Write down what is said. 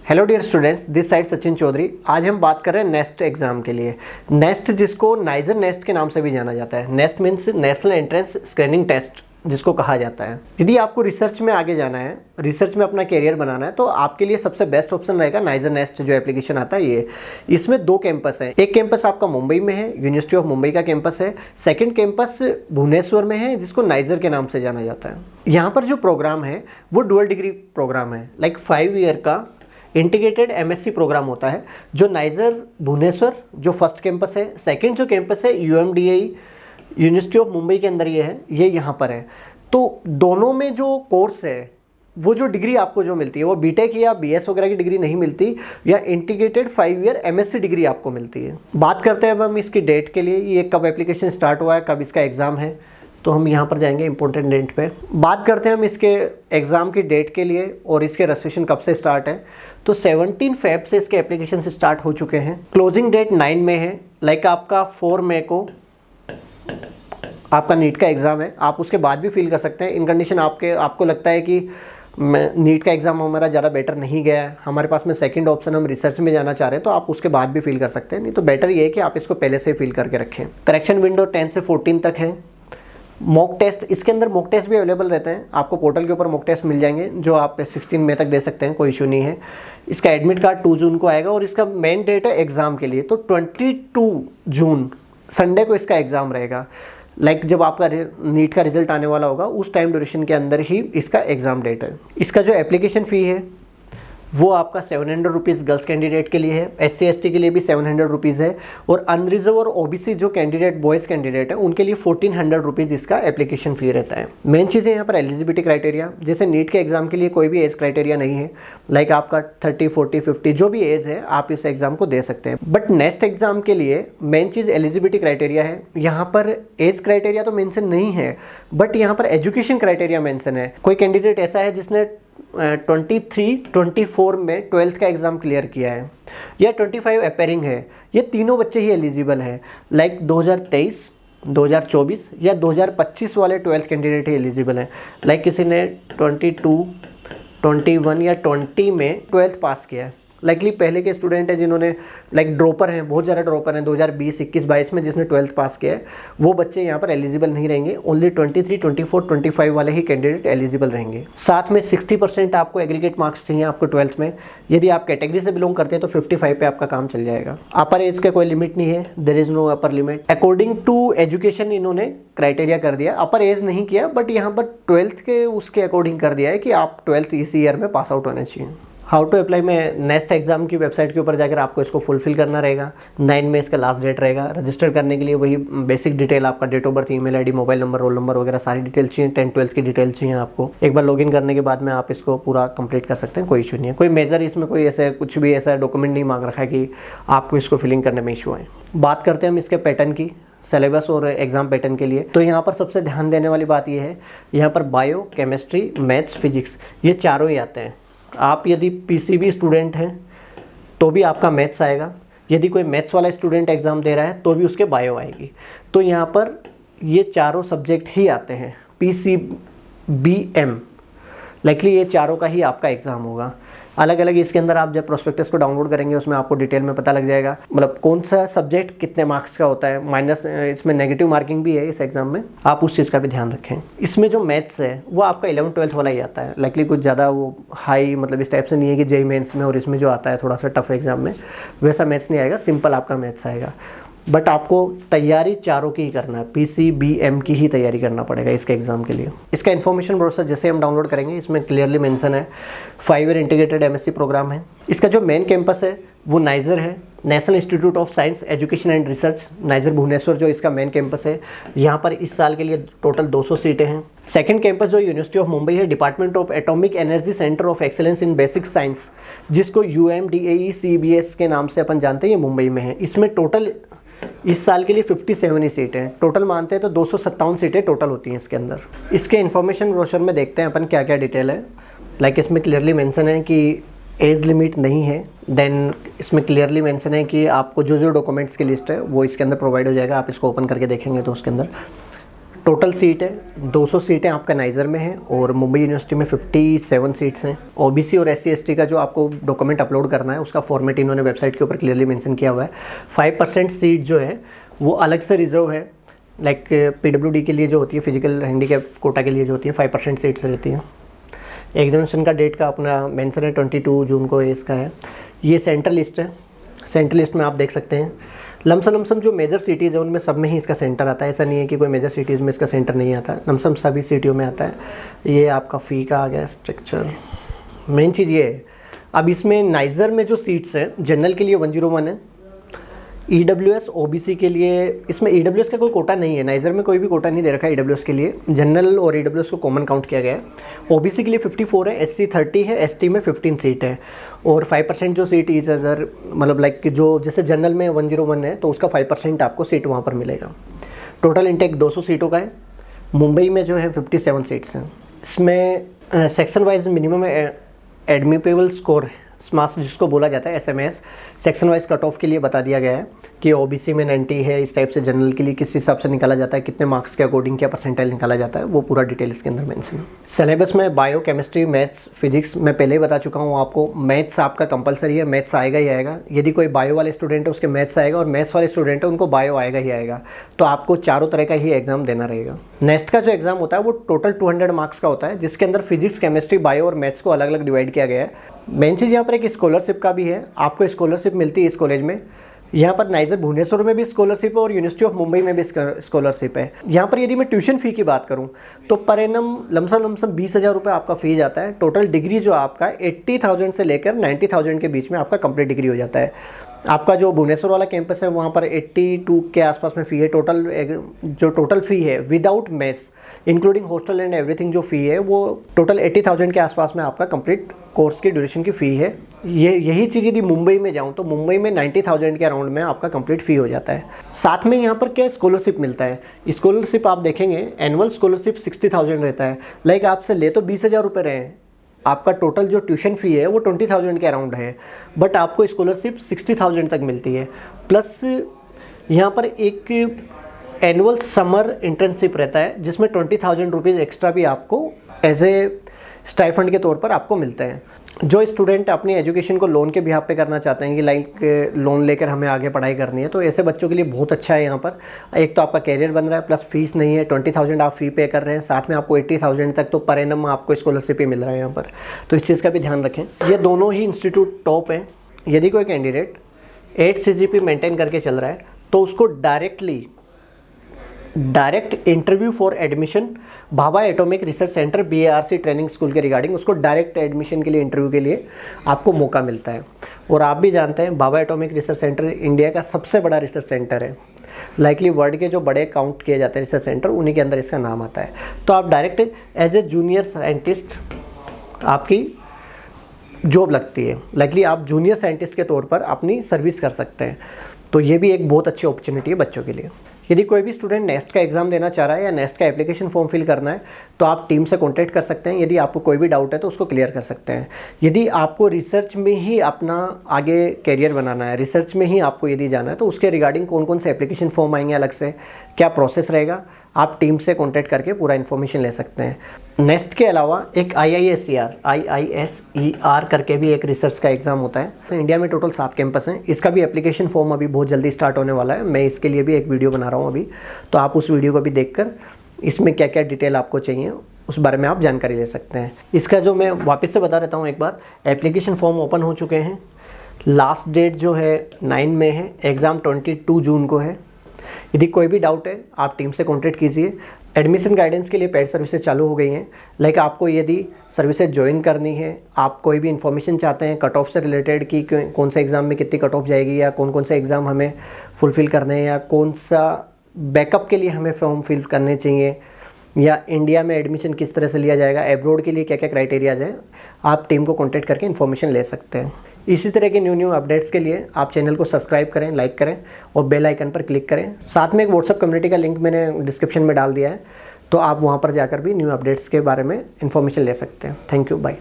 Hello dear students, this side Sachin Chaudhary. आज हम बात कर रहे हैं नेस्ट एग्जाम के लिए। नेस्ट जिसको नाइजर नेस्ट के नाम से भी जाना जाता है। NEST means national entrance screening test जिसको कहा जाता है। यदि आपको रिसर्च में आगे जाना है, रिसर्च में अपना कैरियर बनाना है, तो आपके लिए सबसे बेस्ट ऑप्शन रहेगा नाइजर नेस्ट जो एप्लीकेशन आता है ये। इसमें 2 कैंपस हैं। एक कैंपस आपका मुंबई में है, यूनिवर्सिटी ऑफ मुंबई का कैंपस है। सेकंड कैंपस भुवनेश्वर में है जिसको नाइजर के नाम से जाना जाता है। यहाँ पर जो प्रोग्राम है वो डुअल डिग्री प्रोग्राम है, लाइक 5 ईयर का इंटीग्रेटेड एमएससी प्रोग्राम होता है। जो नाइजर भुवनेश्वर जो फर्स्ट कैंपस है, सेकंड जो कैंपस है यूएमडीएई यूनिवर्सिटी ऑफ मुंबई के अंदर ये है, ये यहाँ पर है। तो दोनों में जो कोर्स है, वो जो डिग्री आपको जो मिलती है वो बीटेक या बीएस वगैरह की डिग्री नहीं मिलती, या इंटीग्रेटेड 5 ईयर एमएससी डिग्री आपको मिलती है। बात करते हैं अब हम इसकी डेट के लिए, ये कब एप्लीकेशन स्टार्ट हुआ है, कब इसका एग्ज़ाम है। तो हम यहाँ पर जाएंगे इंपॉर्टेंट डेट पे। बात करते हैं हम इसके एग्ज़ाम की डेट के लिए और इसके रजिस्ट्रेशन कब से स्टार्ट है। तो 17 फेब से इसके एप्लीकेशन से स्टार्ट हो चुके हैं। क्लोजिंग डेट 9 में है, लाइक आपका 4 मई को आपका नीट का एग्ज़ाम है। आप उसके बाद भी फील कर सकते हैं। इन कंडीशन आपको लगता है कि नीट का एग्ज़ाम हमारा ज़्यादा बेटर नहीं गया है, हमारे पास में सेकंड ऑप्शन हम रिसर्च में जाना चाह रहे हैं, तो आप उसके बाद भी फील कर सकते हैं। नहीं तो बेटर ये है कि आप इसको पहले से फील करके रखें। करेक्शन विंडो 10 से 14 तक है। मॉक टेस्ट, इसके अंदर मॉक टेस्ट भी अवेलेबल रहते हैं। आपको पोर्टल के ऊपर मॉक टेस्ट मिल जाएंगे जो आप 16 मई तक दे सकते हैं, कोई इशू नहीं है। इसका एडमिट कार्ड 2 जून को आएगा और इसका मेन डेट है एग्ज़ाम के लिए। तो 22 जून संडे को इसका एग्ज़ाम रहेगा। लाइक जब आपका नीट का रिजल्ट आने वाला होगा उस टाइम ड्यूरेशन के अंदर ही इसका एग्ज़ाम डेट है। इसका जो एप्लीकेशन फ़ी है वो आपका 700 रुपीज़ गर्ल्स कैंडिडेट के लिए है। SC ST के लिए भी 700 रुपीज़ है, और अनरिजर्व और OBC जो कैंडिडेट बॉयज़ कैंडिडेट है उनके लिए 1400 रुपीज़ इसका एप्लीकेशन फ़ी रहता है। मेन चीज़ है यहाँ पर एलिजिबिलिटी क्राइटेरिया। जैसे नीट के एग्ज़ाम के लिए कोई भी एज क्राइटेरिया नहीं है, लाइक आपका 30, 40, 50 जो भी एज है आप इस एग्ज़ाम को दे सकते हैं। बट नेक्स्ट एग्ज़ाम के लिए मेन चीज़ एलिजिबिलिटी क्राइटेरिया है। यहाँ पर एज क्राइटेरिया तो मेंशन नहीं है, बट यहाँ पर एजुकेशन क्राइटेरिया मेंशन है। कोई कैंडिडेट ऐसा है जिसने 23-24 में 12th का एग्ज़ाम क्लियर किया है, या 25 अपेयरिंग है, ये तीनों बच्चे ही एलिजिबल हैं। लाइक 2023, 2024 या 2025 वाले 12th कैंडिडेट ही एलिजिबल हैं। लाइक किसी ने 22, 21 या 20 में 12th पास किया है। लाइकली पहले के स्टूडेंट हैं जिन्होंने लाइक ड्रॉपर हैं, बहुत ज़्यादा ड्रॉपर हैं 2020, 21, 22 में जिसने 12th पास किया है, वो बच्चे यहाँ पर एलिजिबल नहीं रहेंगे। ओनली 23, 24, 25 वाले ही कैंडिडेट एलिजिबल रहेंगे। साथ में 60% आपको एग्रीगेट मार्क्स चाहिए आपको 12th में। यदि आप कैटेगरी से बिलोंग करते हैं तो 55 पे आपका काम चल जाएगा। अपर एज का कोई लिमिट नहीं है, there is no upper limit. According to education इन्होंने क्राइटेरिया कर दिया, अपर एज नहीं किया, बट यहाँ पर 12th के उसके अकॉर्डिंग कर दिया है कि आप 12th इसी ईयर में पास आउट होने चाहिए। हाउ टू अप्लाई में नेक्स्ट एग्जाम की वेबसाइट के ऊपर जाकर आपको इसको फुलफिल करना रहेगा। 9 में इसका लास्ट डेट रहेगा। रजिस्टर करने के लिए वही बेसिक डिटेल, आपका date of birth, email ID, mobile number, roll number वगैरह सारी डिटेल चाहिए। 10, 12th की डिटेल चाहिए आपको। एक बार लॉगिन करने के बाद में आप इसको पूरा कंप्लीट कर सकते हैं, कोई इशू नहीं है। कोई मेजर इसमें कोई ऐसा कुछ भी ऐसा डॉक्यूमेंट नहीं मांग रखा है कि आपको इसको फिलिंग करने में इशू आए। बात करते हैं हम इसके पैटर्न की, सिलेबस और एग्जाम पैटर्न के लिए। तो यहाँ पर सबसे ध्यान देने वाली बात यह है, यहाँ पर बायो, केमिस्ट्री, मैथ्स, फिजिक्स ये चारों ही आते हैं। आप यदि PCB स्टूडेंट हैं तो भी आपका मैथ्स आएगा। यदि कोई मैथ्स वाला स्टूडेंट एग्ज़ाम दे रहा है तो भी उसके बायो आएगी। तो यहाँ पर ये चारों सब्जेक्ट ही आते हैं। PCBM लाइकली ये चारों का ही आपका एग्ज़ाम होगा। अलग अलग इसके अंदर आप जब प्रोस्पेक्टस को डाउनलोड करेंगे उसमें आपको डिटेल में पता लग जाएगा, मतलब कौन सा सब्जेक्ट कितने मार्क्स का होता है। माइनस इसमें नेगेटिव मार्किंग भी है इस एग्जाम में, आप उस चीज़ का भी ध्यान रखें। इसमें जो मैथ्स है वो आपका 11, 12th वाला ही आता है। लाइकली कुछ ज़्यादा वो हाई मतलब इस टाइप से नहीं है कि JEE मेंस में और इसमें जो आता है थोड़ा सा टफ एग्जाम में वैसा मैथ्स नहीं आएगा, सिंपल आपका मैथ्स आएगा। बट आपको तैयारी चारों की ही करना है, PCBM की ही तैयारी करना पड़ेगा इसके एग्जाम के लिए। इसका इन्फॉर्मेशन ब्रोशर जैसे हम डाउनलोड करेंगे इसमें क्लियरली मेंशन है 5 ईयर इंटीग्रेटेड MSc प्रोग्राम है। इसका जो मेन कैंपस है वो नाइजर है, national institute of science education and research, NISER Bhubaneswar जो इसका मेन कैंपस है। यहाँ पर इस साल के लिए टोटल 200 सीटें हैं। सेकंड कैंपस जो यूनिवर्सिटी ऑफ मुंबई है, department of atomic energy centre of excellence in basic science, जिसको UMDAE CBS के नाम से अपन जानते हैं, ये मुंबई में है। इसमें टोटल इस साल के लिए 57 ही सीटें हैं। टोटल मानते हैं तो 257 सीटें टोटल होती हैं इसके अंदर। इसके इन्फॉर्मेशन ब्रोशर में देखते हैं अपन क्या क्या डिटेल है। लाइक इसमें क्लियरली मेंशन है कि एज लिमिट नहीं है। देन इसमें क्लियरली मेंशन है कि आपको जो जो डॉक्यूमेंट्स की लिस्ट है वो इसके अंदर प्रोवाइड हो जाएगा। आप इसको ओपन करके देखेंगे तो उसके अंदर टोटल सीट है 200 सीटें आपका नाइजर में है और मुंबई यूनिवर्सिटी में 57 सीट्स हैं। ओबीसी और एससी एसटी का जो आपको डॉक्यूमेंट अपलोड करना है उसका फॉर्मेट इन्होंने वेबसाइट के ऊपर क्लियरली मेंशन किया हुआ है। 5% सीट जो है वो अलग से रिजर्व है, लाइक पीडब्ल्यूडी के लिए जो होती है, फिजिकल हैंडीकैप कोटा के लिए जो होती है 5% सीट्स रहती हैं। एग्जामिनेशन का डेट का अपना मेंशन है 22 जून को इसका है। ये सेंट्रल लिस्ट है, सेंट्रल लिस्ट में आप देख सकते हैं लमसम जो मेजर सिटीज़ है उनमें सब में ही इसका सेंटर आता है। ऐसा नहीं है कि कोई मेजर सिटीज़ में इसका सेंटर नहीं आता, लमसम सभी सिटियों में आता है। ये आपका फ़ी का आ गया स्ट्रक्चर। मेन चीज़ ये है, अब इसमें नाइजर में जो सीट्स हैं जनरल के लिए 101 है, EWS OBC के लिए इसमें EWS का कोई कोटा नहीं है, नाइजर में कोई भी कोटा नहीं दे रखा है EWS के लिए। जनरल और EWS को कॉमन काउंट किया गया है। OBC के लिए 54 है, SC 30 है, ST में 15 सीट है और 5% जो सीट इज अदर, मतलब लाइक जो जैसे जनरल में 101 है तो उसका 5% आपको सीट वहाँ पर मिलेगा। टोटल इंटेक 200 सीटों का है। मुंबई में जो है 57 सीट्स हैं। इसमें सेक्शन वाइज मिनिमम एडमिटेबल स्कोर है, स्मास जिसको बोला जाता है SMS, section wise cut off के लिए बता दिया गया है कि OBC में 90 है, इस टाइप से जनरल के लिए किस हिसाब से निकाला जाता है, कितने मार्क्स के अकॉर्डिंग क्या परसेंटाइल निकाला जाता है, वो पूरा डिटेल इसके अंदर मेंशन है। सिलेबस में बायो, केमिस्ट्री, मैथ्स, फिजिक्स मैं पहले ही बता चुका हूँ आपको। मैथ्स आपका कंपलसरी है, मैथ्स आएगा ही आएगा। यदि कोई बायो वाले स्टूडेंट है उसके मैथ्स आएगा और मैथ्स वाले स्टूडेंट है उनको बायो आएगा ही आएगा। तो आपको चारों तरह का ही एग्जाम देना रहेगा। नेक्स्ट का जो एग्जाम होता है वो टोटल 200 मार्क्स का होता है, जिसके अंदर फिजिक्स, केमिस्ट्री, बायो और मैथ्स को अलग अलग डिवाइड किया गया है। मेन चीज़ यहाँ पर एक स्कॉलरशिप का भी है, आपको स्कॉलरशिप मिलती है इस कॉलेज में। यहाँ पर नाइजर भुवनेश्वर में भी स्कॉलरशिप है और यूनिवर्सिटी ऑफ मुंबई में भी स्कॉलरशिप है। यहाँ पर यदि मैं ट्यूशन फ़ी की बात करूँ तो पर एनम लमसम 20,000 रुपये आपका फ़ी जाता है। टोटल डिग्री जो आपका 80,000 से लेकर 90,000 के बीच में आपका कंप्लीट डिग्री हो जाता है। आपका जो भुवनेश्वर वाला कैंपस है वहाँ पर 82 के आसपास में फ़ी है। टोटल फ़ी है without mess including hostel and everything, जो फ़ी है वो टोटल 80,000 के आसपास में आपका कंप्लीट कोर्स की ड्यूरेशन की फ़ी है। यही चीज़ यदि मुंबई में जाऊँ तो मुंबई में 90,000 के अराउंड में आपका कंप्लीट फ़ी हो जाता है। साथ में यहाँ पर क्या स्कॉलरशिप मिलता है, स्कॉलरशिप आप देखेंगे एनुअल स्कॉलरशिप 60,000 रहता है। लाइक आपसे ले तो 20,000 रुपये रहे हैं, आपका टोटल जो ट्यूशन फ़ी है वो 20,000 के अराउंड है, बट आपको स्कॉलरशिप 60,000 तक मिलती है। प्लस यहाँ पर एक एनुअल समर इंटर्नशिप रहता है जिसमें 20,000 रुपीज़ एक्स्ट्रा भी आपको एज ए स्टाइफंड के तौर पर आपको मिलते हैं। जो स्टूडेंट अपनी एजुकेशन को लोन के बिहाफ पे करना चाहते हैं कि लाइक लोन लेकर हमें आगे पढ़ाई करनी है, तो ऐसे बच्चों के लिए बहुत अच्छा है। यहाँ पर एक तो आपका कैरियर बन रहा है, प्लस फीस नहीं है, 20,000 आप फ़ी पे कर रहे हैं, साथ में आपको 80,000 तक तो पर एनम आपको स्कॉलरशिप ही मिल रहा है यहाँ पर। तो इस चीज़ का भी ध्यान रखें। ये दोनों ही इंस्टीट्यूट टॉप हैं। यदि कोई कैंडिडेट 8 CGP मेंटेन करके चल रहा है तो उसको direct interview for admission Bhabha atomic research centre BARC training school के रिगार्डिंग उसको डायरेक्ट एडमिशन के लिए इंटरव्यू के लिए आपको मौका मिलता है। और आप भी जानते हैं Bhabha atomic research centre India का सबसे बड़ा रिसर्च सेंटर है। लाइकली वर्ल्ड के जो बड़े काउंट किए जाते हैं रिसर्च सेंटर, उन्हीं के अंदर इसका नाम आता है। तो आप direct as a junior scientist आपकी जॉब लगती है, लाइकली आप जूनियर साइंटिस्ट के तौर पर अपनी सर्विस कर सकते हैं। तो ये भी एक बहुत अच्छी अपॉर्चुनिटी है बच्चों के लिए। यदि कोई भी स्टूडेंट नेस्ट का एग्जाम देना चाह रहा है या नेस्ट का एप्लीकेशन फॉर्म फिल करना है तो आप टीम से कांटेक्ट कर सकते हैं। यदि आपको कोई भी डाउट है तो उसको क्लियर कर सकते हैं। यदि आपको रिसर्च में ही अपना आगे कैरियर बनाना है, रिसर्च में ही आपको यदि जाना है, तो उसके रिगार्डिंग कौन कौन से एप्लीकेशन फॉर्म आएंगे, अलग से क्या प्रोसेस रहेगा, आप टीम से कांटेक्ट करके पूरा इन्फॉर्मेशन ले सकते हैं। नेस्ट के अलावा एक IISER करके भी एक रिसर्च का एग्ज़ाम होता है। तो इंडिया में टोटल 7 कैंपस हैं। इसका भी एप्लीकेशन फॉर्म अभी बहुत जल्दी स्टार्ट होने वाला है। मैं इसके लिए भी एक वीडियो बना रहा हूँ अभी, तो आप उस वीडियो को भी देखकर इसमें क्या क्या डिटेल आपको चाहिए उस बारे में आप जानकारी ले सकते हैं। इसका जो मैं वापस से बता देता हूँ एक बार, एप्लीकेशन फॉर्म ओपन हो चुके हैं। लास्ट डेट जो है 9 में है, एग्ज़ाम 22 जून को है। यदि कोई भी डाउट है आप टीम से कांटेक्ट कीजिए। एडमिशन गाइडेंस के लिए पेड सर्विसेज चालू हो गई हैं। लाइक आपको यदि सर्विसेज ज्वाइन करनी है, आप कोई भी इन्फॉर्मेशन चाहते हैं कट ऑफ से रिलेटेड कि कौन सा एग्ज़ाम में कितनी कट ऑफ जाएगी, या कौन कौन से एग्ज़ाम हमें फुलफ़िल करने हैं, या कौन सा बैकअप के लिए हमें फॉर्म फिल करने चाहिए, या इंडिया में एडमिशन किस तरह से लिया जाएगा, एब्रॉड के लिए क्या क्या क्राइटेरियाज हैं, आप टीम को कांटेक्ट करके इन्फॉर्मेशन ले सकते हैं। इसी तरह के न्यू अपडेट्स के लिए आप चैनल को सब्सक्राइब करें, लाइक करें और बेल आइकन पर क्लिक करें। साथ में एक व्हाट्सएप कम्युनिटी का लिंक मैंने डिस्क्रिप्शन में डाल दिया है, तो आप वहाँ पर जाकर भी न्यू अपडेट्स के बारे में इन्फॉर्मेशन ले सकते हैं। Thank you, bye.